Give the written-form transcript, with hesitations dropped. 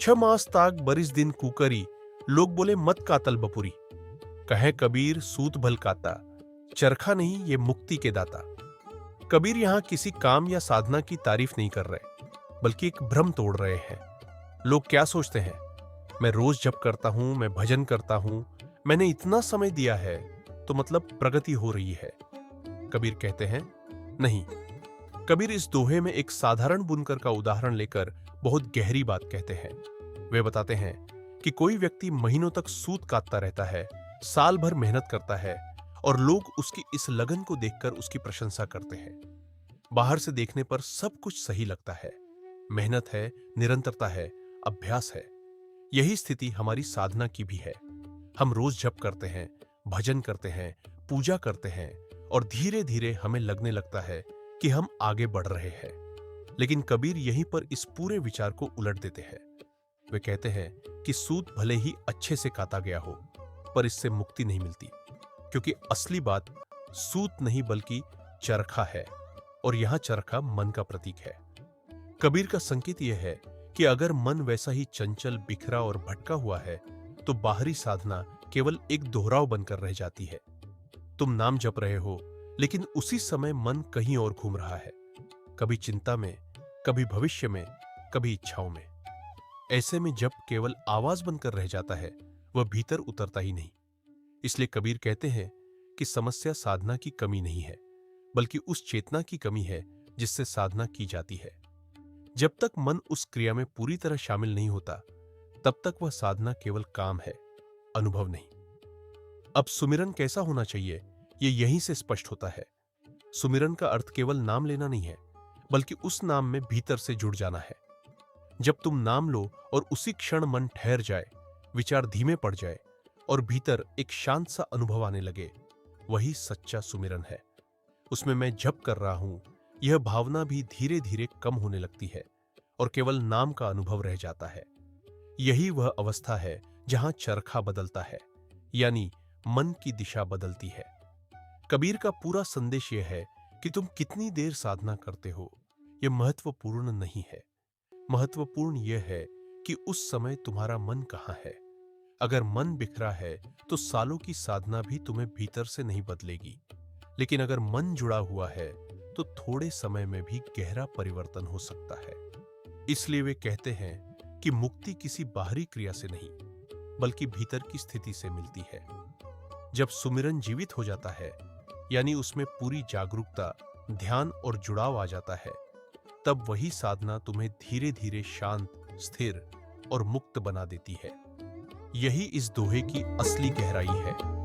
छ मास ताक बरिस दिन कुकरी, लोग बोले मत कातल बपुरी। कहे कबीर सूत भल काता, चरखा नहीं ये मुक्ति के दाता। कबीर यहां किसी काम या साधना की तारीफ नहीं कर रहे, बल्कि एक भ्रम तोड़ रहे हैं। लोग क्या सोचते हैं, मैं रोज जप करता हूं, मैं भजन करता हूं, मैंने इतना समय दिया है तो मतलब प्रगति हो रही है। कबीर कहते हैं नहीं। कबीर इस दोहे में एक साधारण बुनकर का उदाहरण लेकर बहुत गहरी बात कहते हैं। वे बताते हैं कि कोई व्यक्ति महीनों तक सूत काटता रहता है, साल भर मेहनत करता है और लोग उसकी इस लगन को देखकर उसकी प्रशंसा करते हैं। बाहर से देखने पर सब कुछ सही लगता है, मेहनत है, निरंतरता है, अभ्यास है। यही स्थिति हमारी साधना की भी है। हम रोज जप करते हैं, भजन करते हैं, पूजा करते हैं और धीरे धीरे हमें लगने लगता है कि हम आगे बढ़ रहे हैं। लेकिन कबीर यहीं पर इस पूरे विचार को उलट देते हैं। वे कहते हैं कि सूत भले ही अच्छे से काता गया हो, पर इससे मुक्ति नहीं मिलती, क्योंकि असली बात सूत नहीं बल्कि चरखा है, और यहां चरखा मन का प्रतीक है। कबीर का संकेत यह है कि अगर मन वैसा ही चंचल, बिखरा और भटका हुआ है, तो बाहरी साधना केवल एक दोहराव बनकर रह जाती है। तुम नाम जप रहे हो, लेकिन उसी समय मन कहीं और घूम रहा है, कभी चिंता में, कभी भविष्य में, कभी इच्छाओं में। ऐसे में जप केवल आवाज बनकर रह जाता है, वह भीतर उतरता ही नहीं। इसलिए कबीर कहते हैं कि समस्या साधना की कमी नहीं है, बल्कि उस चेतना की कमी है जिससे साधना की जाती है। जब तक मन उस क्रिया में पूरी तरह शामिल नहीं होता, तब तक वह साधना केवल काम है, अनुभव नहीं। अब सुमिरन कैसा होना चाहिए, यह यहीं से स्पष्ट होता है। सुमिरन का अर्थ केवल नाम लेना नहीं है, बल्कि उस नाम में भीतर से जुड़ जाना है। जब तुम नाम लो और उसी क्षण मन ठहर जाए, विचार धीमे पड़ जाए और भीतर एक शांत सा अनुभव आने लगे, वही सच्चा सुमिरन है। उसमें मैं जप कर रहा हूं, यह भावना भी धीरे धीरे कम होने लगती है और केवल नाम का अनुभव रह जाता है। यही वह अवस्था है जहां चरखा बदलता है, यानी मन की दिशा बदलती है। कबीर का पूरा संदेश यह है कि तुम कितनी देर साधना करते हो, यह महत्वपूर्ण नहीं है। महत्वपूर्ण यह है कि उस समय तुम्हारा मन कहां है। अगर मन बिखरा है, तो सालों की साधना भी तुम्हें भीतर से नहीं बदलेगी। लेकिन अगर मन जुड़ा हुआ है, तो थोड़े समय में भी गहरा परिवर्तन हो सकता है। इसलिए वे कहते हैं कि मुक्ति किसी बाहरी क्रिया से नहीं, बल्कि भीतर की स्थिति से मिलती है। जब सुमिरन जीवित हो जाता है, यानी उसमें पूरी जागरूकता, ध्यान और जुड़ाव आ जाता है, तब वही साधना तुम्हें धीरे धीरे शांत, स्थिर और मुक्त बना देती है। यही इस दोहे की असली गहराई है।